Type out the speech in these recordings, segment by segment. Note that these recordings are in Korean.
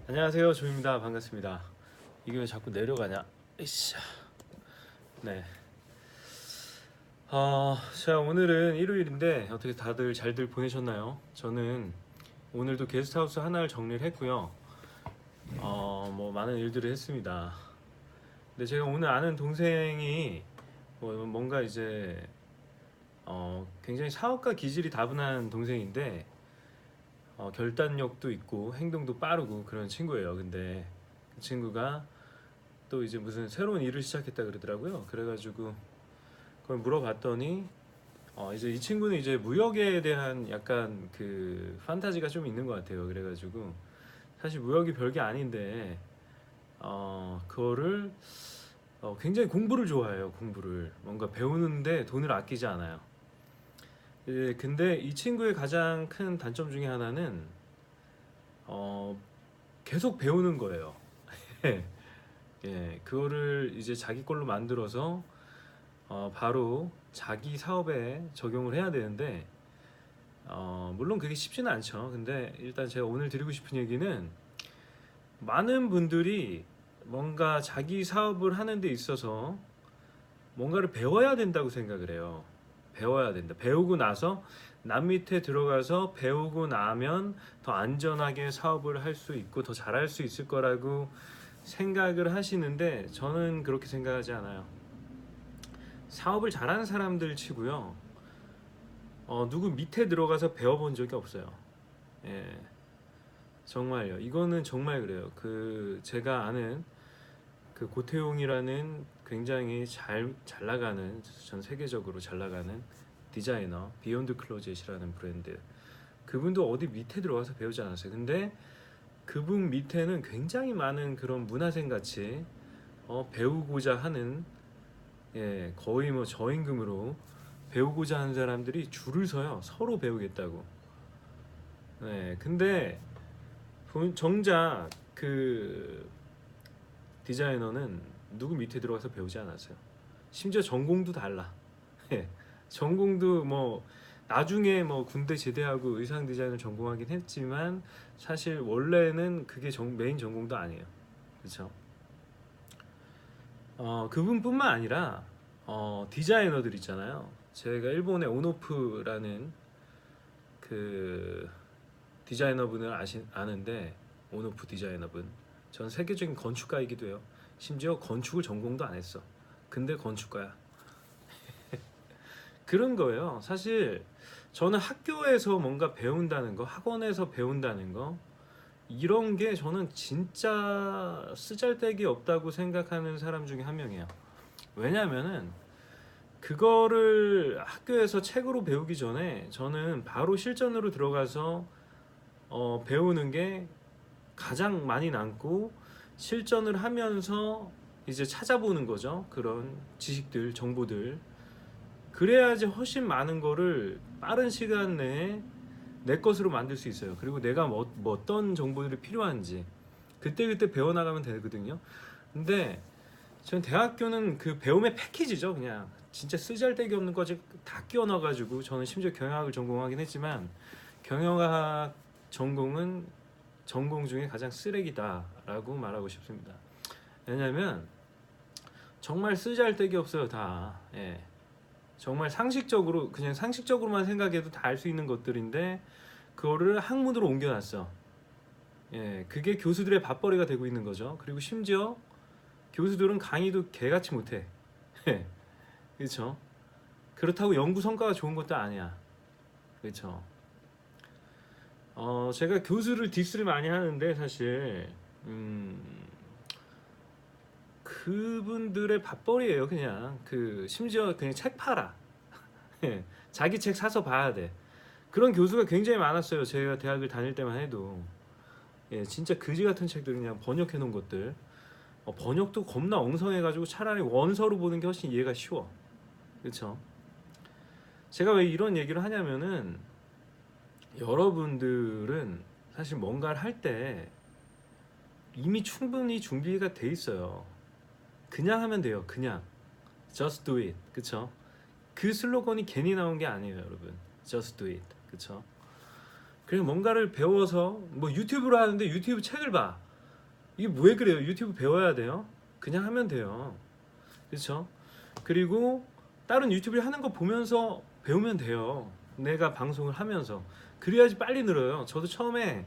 안녕하세요, 조입니다. 반갑습니다. 이게 왜 자꾸 내려가냐? 으쌰. 네. 자, 오늘은 일요일인데 어떻게 다들 잘들 보내셨나요? 저는 오늘도 게스트하우스 하나를 정리를 했고요. 뭐 많은 일들을 했습니다. 근데 제가 오늘 아는 동생이 뭔가 이제 굉장히 사업가 기질이 다분한 동생인데 결단력도 있고 행동도 빠르고 그런 친구예요. 근데 그 친구가 또 이제 무슨 새로운 일을 시작했다 그러더라고요. 그래가지고 그걸 물어봤더니 이제 이 친구는 이제 무역에 대한 약간 그 판타지가 좀 있는 것 같아요. 그래가지고 사실 무역이 별게 아닌데 그거를 굉장히 공부를 좋아해요. 공부를 뭔가 배우는데 돈을 아끼지 않아요. 근데 이 친구의 가장 큰 단점 중에 하나는 어, 계속 배우는 거예요. 예, 그거를 이제 자기 걸로 만들어서 바로 자기 사업에 적용을 해야 되는데 물론 그게 쉽지는 않죠. 근데 일단 제가 오늘 드리고 싶은 얘기는 많은 분들이 뭔가 자기 사업을 하는 데 있어서 뭔가를 배워야 된다고 생각을 해요. 배워야 된다. 배우고 나서 남 밑에 들어가서 배우고 나면 더 안전하게 사업을 할 수 있고 더 잘할 수 있을 거라고 생각을 하시는데 저는 그렇게 생각하지 않아요. 사업을 잘하는 사람들 치고요. 누구 밑에 들어가서 배워본 적이 없어요. 예, 정말요. 이거는 정말 그래요. 그 제가 아는 그 고태용이라는 굉장히 잘 나가는 전 세계적으로 잘 나가는 디자이너 비욘드 클로젯이라는 브랜드 그분도 어디 밑에 들어가서 배우지 않았어요. 근데 그분 밑에는 굉장히 많은 그런 문화생 같이 배우고자 하는 거의 뭐 저임금으로 배우고자 하는 사람들이 줄을 서요. 서로 배우겠다고. 네, 근데 정작 그 디자이너는 누구 밑에 들어가서 배우지 않았어요. 심지어 전공도 달라. 예, 전공도 뭐 나중에 뭐 군대 제대하고 의상 디자인을 전공하긴 했지만 사실 원래는 그게 메인 전공도 아니에요. 그렇죠? 그분뿐만 아니라 디자이너들 있잖아요. 제가 일본의 온오프라는 그 디자이너분을 아는데 온오프 디자이너분 전 세계적인 건축가이기도 해요. 심지어 건축을 전공도 안 했어. 근데 건축가야. 그런 거예요. 사실 저는 학교에서 뭔가 배운다는 거, 학원에서 배운다는 거 이런 게 저는 진짜 쓰잘데기 없다고 생각하는 사람 중에 한 명이에요. 왜냐면은 그거를 학교에서 책으로 배우기 전에 저는 바로 실전으로 들어가서 배우는 게 가장 많이 남고 실전을 하면서 이제 찾아보는 거죠. 그런 지식들, 정보들. 그래야지 훨씬 많은 거를 빠른 시간 내에 내 것으로 만들 수 있어요. 그리고 내가 뭐 어떤 정보들이 필요한지 그때그때 배워나가면 되거든요. 근데 전 대학교는 그 배움의 패키지죠. 그냥 진짜 쓰잘데기 없는 거지 다 끼워 넣어가지고 저는 심지어 경영학을 전공하긴 했지만 경영학 전공은 전공 중에 가장 쓰레기다라고 말하고 싶습니다. 왜냐면 정말 쓰잘데기 없어요 다. 예. 정말 상식적으로 그냥 상식적으로만 생각해도 다 알 수 있는 것들인데 그거를 학문으로 옮겨놨어. 예, 그게 교수들의 밥벌이가 되고 있는 거죠. 그리고 심지어 교수들은 강의도 개같이 못해. 그렇죠? 그렇다고 연구 성과가 좋은 것도 아니야. 그렇죠? 제가 교수를 디스를 많이 하는데 사실 그분들의 밥벌이에요. 그냥 그 심지어 그냥 책 팔아. 자기 책 사서 봐야 돼. 그런 교수가 굉장히 많았어요. 제가 대학을 다닐 때만 해도. 예, 진짜 그지 같은 책들 그냥 번역해 놓은 것들. 번역도 겁나 엉성해가지고 차라리 원서로 보는 게 훨씬 이해가 쉬워. 그렇죠? 제가 왜 이런 얘기를 하냐면은 여러분들은 사실 뭔가를 할 때 이미 충분히 준비가 돼 있어요. 그냥 하면 돼요. 그냥 just do it. 그쵸? 그 슬로건이 괜히 나온 게 아니에요, 여러분. just do it. 그쵸? 그냥 뭔가를 배워서 뭐 유튜브로 하는데 유튜브 책을 봐. 이게 왜 그래요? 유튜브 배워야 돼요? 그냥 하면 돼요. 그렇죠? 그리고 다른 유튜브를 하는 거 보면서 배우면 돼요. 내가 방송을 하면서. 그래야지 빨리 늘어요. 저도 처음에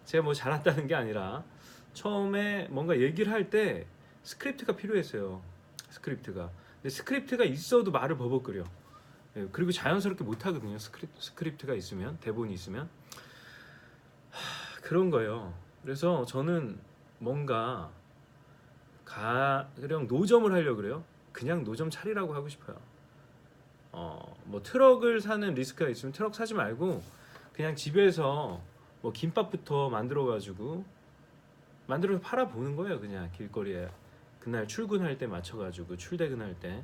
제가 뭐 잘한다는 게 아니라 처음에 뭔가 얘기를 할 때 스크립트가 필요했어요. 스크립트가. 근데 스크립트가 있어도 말을 버벅거려. 예, 그리고 자연스럽게 못 하거든요. 스크립트가 있으면, 대본이 있으면. 그런 거예요. 그래서 저는 뭔가 가령 노점을 하려고 그래요. 그냥 노점 차리라고 하고 싶어요. 뭐 트럭을 사는 리스크가 있으면 트럭 사지 말고 그냥 집에서 뭐 김밥부터 만들어서 팔아 보는 거예요. 그냥 길거리에 그날 출근할 때 맞춰가지고 출퇴근할 때.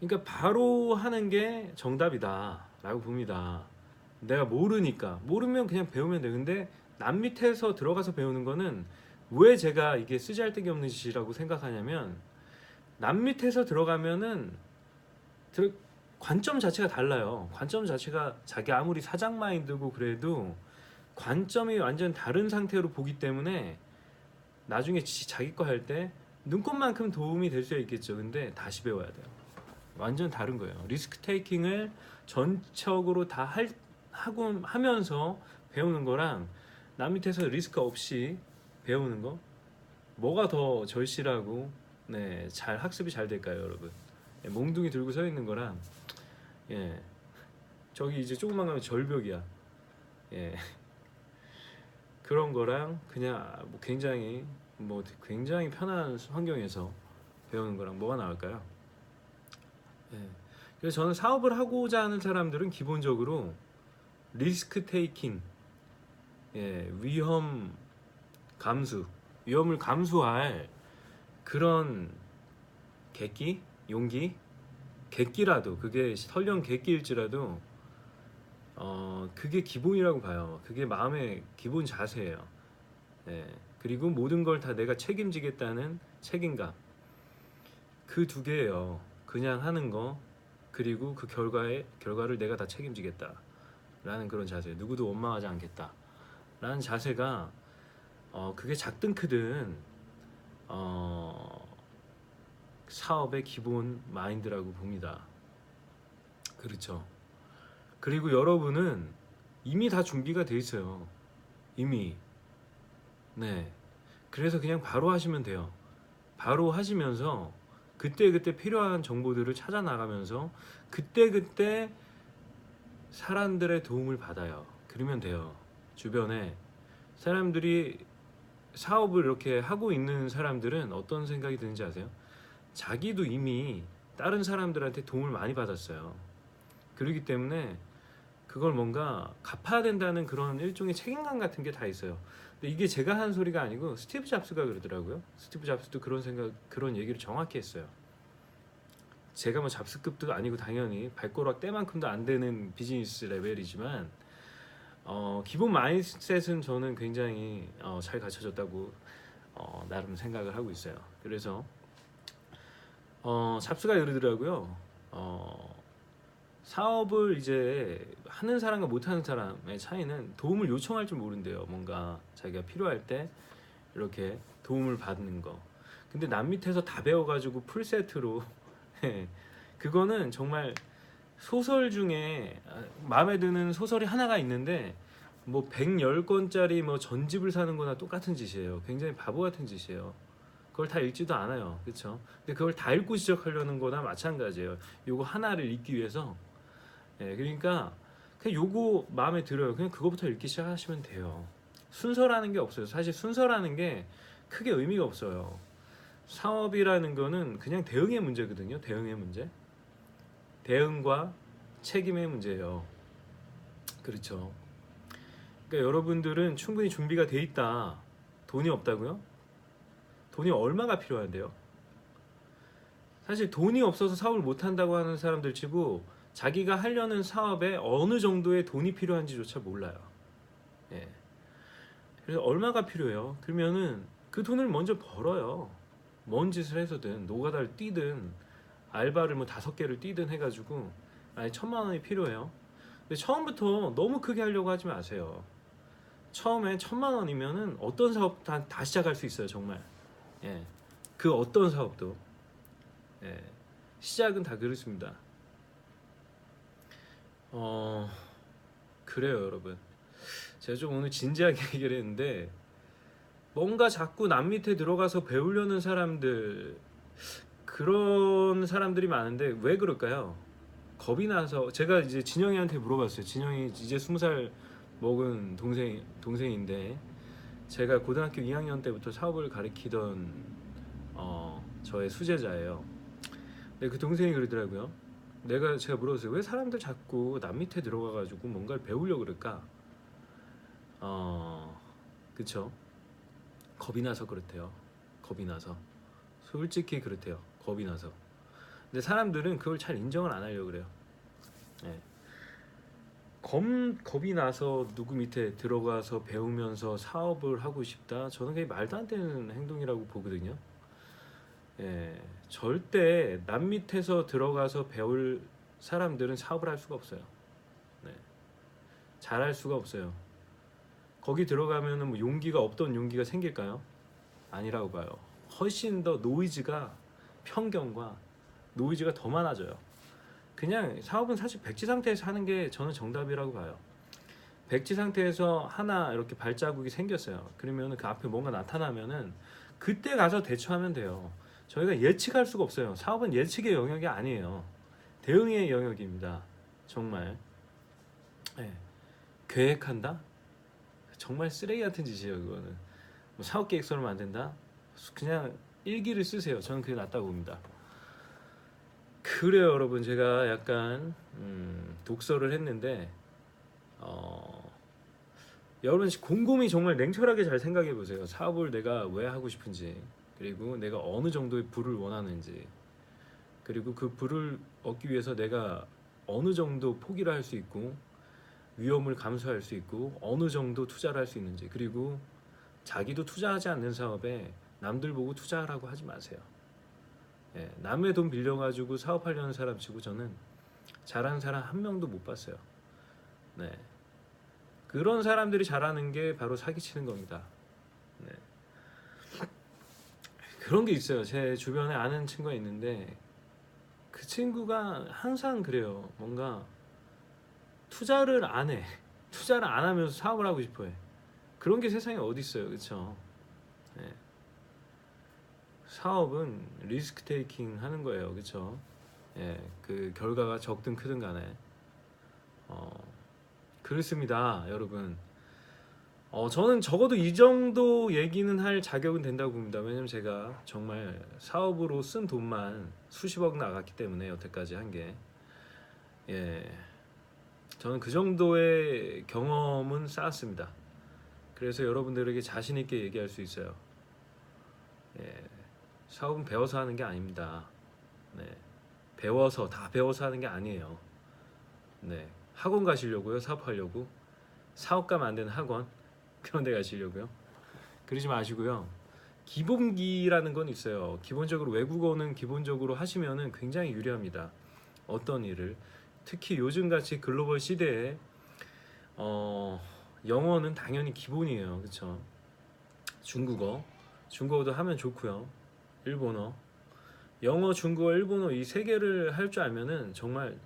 그러니까 바로 하는 게 정답이다라고 봅니다. 내가 모르면 그냥 배우면 돼. 근데 남 밑에서 들어가서 배우는 거는 왜 제가 이게 쓰잘데기 없는 짓이라고 생각하냐면 남 밑에서 들어가면은 관점 자체가 달라요. 관점 자체가 자기 아무리 사장 마인드고 그래도 관점이 완전 다른 상태로 보기 때문에 나중에 자기 거 할 때 눈꽃만큼 도움이 될 수 있겠죠. 근데 다시 배워야 돼요. 완전 다른 거예요. 리스크 테이킹을 전적으로 다 하면서 배우는 거랑 남 밑에서 리스크 없이 배우는 거 뭐가 더 절실하고 네, 잘 학습이 잘 될까요, 여러분? 예, 몽둥이 들고 서 있는 거랑 예, 저기 이제 조금만 가면 절벽이야. 예, 그런 거랑 그냥 굉장히 편한 환경에서 배우는 거랑 뭐가 나을까요? 예, 그래서 저는 사업을 하고자 하는 사람들은 기본적으로 리스크 테이킹, 예, 위험을 감수할 그런 용기, 객기라도 그게 설령 객기일지라도 그게 기본이라고 봐요. 그게 마음의 기본 자세예요. 예, 그리고 모든 걸 다 내가 책임지겠다는 책임감. 그 두 개예요. 그냥 하는 거 그리고 그 결과를 내가 다 책임지겠다라는 그런 자세. 누구도 원망하지 않겠다라는 자세가 그게 작든 크든 사업의 기본 마인드라고 봅니다. 그렇죠. 그리고 여러분은 이미 다 준비가 돼 있어요. 이미. 네. 그래서 그냥 바로 하시면 돼요. 바로 하시면서 그때그때 필요한 정보들을 찾아 나가면서 그때그때 사람들의 도움을 받아요. 그러면 돼요. 주변에 사람들이 사업을 이렇게 하고 있는 사람들은 어떤 생각이 드는지 아세요? 자기도 이미 다른 사람들한테 도움을 많이 받았어요. 그렇기 때문에 그걸 뭔가 갚아야 된다는 그런 일종의 책임감 같은 게 다 있어요. 근데 이게 제가 한 소리가 아니고 스티브 잡스가 그러더라고요. 스티브 잡스도 그런 얘기를 정확히 했어요. 제가 뭐 잡스급도 아니고 당연히 발가락 때만큼도 안 되는 비즈니스 레벨이지만 기본 마인드셋은 저는 굉장히 잘 갖춰졌다고 나름 생각을 하고 있어요. 그래서 잡스가 이러더라고요. 사업을 이제 하는 사람과 못하는 사람의 차이는 도움을 요청할 줄 모른대요. 뭔가 자기가 필요할 때 이렇게 도움을 받는 거. 근데 남 밑에서 다 배워가지고 풀세트로 그거는 정말 소설 중에 마음에 드는 소설이 하나가 있는데 뭐 110권짜리 뭐 전집을 사는 거나 똑같은 짓이에요. 굉장히 바보 같은 짓이에요. 그걸 다 읽지도 않아요. 그렇죠? 근데 그걸 다 읽고 시작하려는 거나 마찬가지예요. 요거 하나를 읽기 위해서. 예, 그러니까 그냥 요거 마음에 들어요. 그냥 그거부터 읽기 시작하시면 돼요. 순서라는 게 없어요. 사실 순서라는 게 크게 의미가 없어요. 사업이라는 거는 그냥 대응의 문제거든요. 대응의 문제. 대응과 책임의 문제예요. 그렇죠. 그러니까 여러분들은 충분히 준비가 돼 있다. 돈이 없다고요? 돈이 얼마가 필요한데요? 사실 돈이 없어서 사업을 못 한다고 하는 사람들 치고 자기가 하려는 사업에 어느 정도의 돈이 필요한지조차 몰라요. 예. 그래서 얼마가 필요해요? 그러면은 그 돈을 먼저 벌어요. 뭔 짓을 해서든 노가다를 뛰든 알바를 뭐 5개를 뛰든 해가지고 1,000만 원이 필요해요. 근데 처음부터 너무 크게 하려고 하지 마세요. 처음에 1,000만 원이면은 어떤 사업 다 시작할 수 있어요 정말. 예, 그 어떤 사업도 예, 시작은 다 그렇습니다. 그래요 여러분. 제가 좀 오늘 진지하게 얘기를 했는데 뭔가 자꾸 남 밑에 들어가서 배우려는 사람들, 그런 사람들이 많은데 왜 그럴까요? 겁이 나서. 제가 이제 진영이한테 물어봤어요. 진영이 이제 20살 먹은 동생인데 제가 고등학교 2학년 때부터 사업을 가르치던 저의 수제자예요. 근데 그 동생이 그러더라고요. 제가 물어봤어요. 왜 사람들 자꾸 남 밑에 들어가가지고 뭔가를 배우려고 그럴까? 그쵸? 겁이 나서 그렇대요. 겁이 나서. 솔직히 그렇대요. 겁이 나서. 근데 사람들은 그걸 잘 인정을 안 하려고 그래요. 네. 겁이 나서 누구 밑에 들어가서 배우면서 사업을 하고 싶다. 저는 그게 말도 안 되는 행동이라고 보거든요. 예, 절대 남 밑에서 들어가서 배울 사람들은 사업을 할 수가 없어요. 네, 잘할 수가 없어요. 거기 들어가면은 뭐 용기가 없던 용기가 생길까요? 아니라고 봐요. 훨씬 더 노이즈가, 편견과 노이즈가 더 많아져요. 그냥 사업은 사실 백지 상태에서 하는 게 저는 정답이라고 봐요. 백지 상태에서 하나 이렇게 발자국이 생겼어요. 그러면 그 앞에 뭔가 나타나면은 그때 가서 대처하면 돼요. 저희가 예측할 수가 없어요. 사업은 예측의 영역이 아니에요. 대응의 영역입니다. 정말. 네. 계획한다? 정말 쓰레기 같은 짓이에요. 그거는 뭐 사업 계획서를 만든다? 그냥 일기를 쓰세요. 저는 그게 낫다고 봅니다. 그래요 여러분. 제가 약간 독서를 했는데 여러분 곰곰이 정말 냉철하게 잘 생각해 보세요. 사업을 내가 왜 하고 싶은지, 그리고 내가 어느 정도의 부를 원하는지, 그리고 그 부를 얻기 위해서 내가 어느 정도 포기를 할 수 있고 위험을 감수할 수 있고 어느 정도 투자를 할 수 있는지, 그리고 자기도 투자하지 않는 사업에 남들 보고 투자하라고 하지 마세요. 예, 남의 돈 빌려가지고 사업하려는 사람 치고 저는 잘하는 사람 한 명도 못 봤어요. 네, 그런 사람들이 잘하는 게 바로 사기치는 겁니다. 네. 그런 게 있어요. 제 주변에 아는 친구가 있는데 그 친구가 항상 그래요. 뭔가 투자를 안 해. 투자를 안 하면서 사업을 하고 싶어 해. 그런 게 세상에 어디 있어요. 그렇죠? 네. 사업은 리스크 테이킹 하는 거예요. 그렇죠? 예, 그 결과가 적든 크든 간에 그렇습니다, 여러분. 저는 적어도 이 정도 얘기는 할 자격은 된다고 봅니다. 왜냐면 제가 정말 사업으로 쓴 돈만 수십억 나갔기 때문에 여태까지 한 게, 예, 저는 그 정도의 경험은 쌓았습니다. 그래서 여러분들에게 자신 있게 얘기할 수 있어요. 예, 사업은 배워서 하는 게 아닙니다. 네, 다 배워서 하는 게 아니에요. 네, 학원 가시려고요? 사업하려고? 사업가 만드는 학원? 그런 데 가시려고요? 그러지 마시고요. 기본기라는 건 있어요. 기본적으로 외국어는 기본적으로 하시면은 굉장히 유리합니다. 어떤 일을, 특히 요즘같이 글로벌 시대에 영어는 당연히 기본이에요. 그렇죠? 중국어도 하면 좋고요. 일본어, 영어, 중국어, 일본어 이 세 개를 할 줄 알면은 정말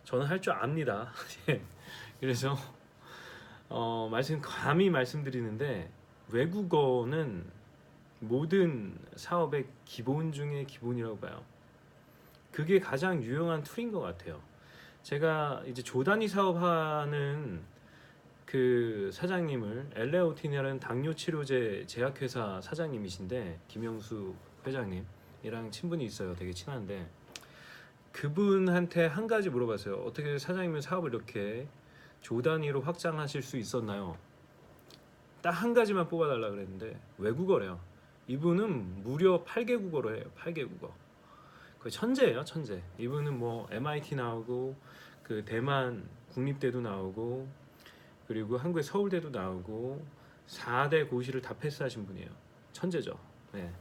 저는 할 줄 압니다. 그래서 감히 말씀드리는데 외국어는 모든 사업의 기본 중에 기본이라고 봐요. 그게 가장 유용한 툴인 것 같아요. 제가 이제 조단위 사업하는 그 사장님을, 엘레오틴이라는 당뇨 치료제 제약회사 사장님이신데, 김영수 회장님이랑 친분이 있어요. 되게 친한데 그분한테 한 가지 물어봤어요. 어떻게 사장님은 사업을 이렇게 조 단위로 확장하실 수 있었나요? 딱 한 가지만 뽑아달라 그랬는데 외국어래요. 이분은 무려 8개국어로 해요. 8개국어. 거의 천재예요, 천재. 이분은 뭐 MIT 나오고 그 대만 국립대도 나오고 그리고 한국의 서울대도 나오고 4대 고시를 다 패스하신 분이에요. 천재죠. 네.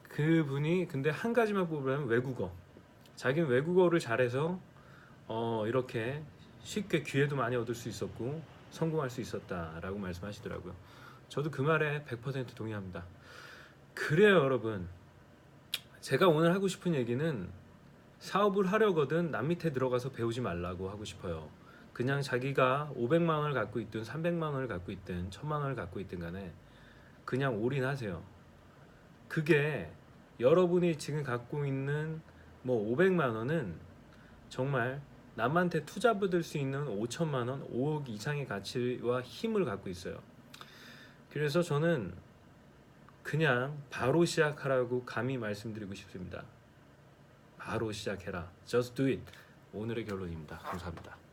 그분이 근데 한 가지만 뽑으라면 외국어. 자기는 외국어를 잘해서 이렇게 쉽게 기회도 많이 얻을 수 있었고 성공할 수 있었다라고 말씀하시더라고요. 저도 그 말에 100% 동의합니다. 그래요, 여러분. 제가 오늘 하고 싶은 얘기는 사업을 하려거든 남 밑에 들어가서 배우지 말라고 하고 싶어요. 그냥 자기가 500만 원을 갖고 있든 300만 원을 갖고 있든 1000만 원을 갖고 있든 간에 그냥 올인하세요. 그게 여러분이 지금 갖고 있는 뭐 500만 원은 정말 남한테 투자 받을 수 있는 5천만 원, 5억 이상의 가치와 힘을 갖고 있어요. 그래서 저는 그냥 바로 시작하라고 감히 말씀드리고 싶습니다. 바로 시작해라. Just do it. 오늘의 결론입니다. 감사합니다.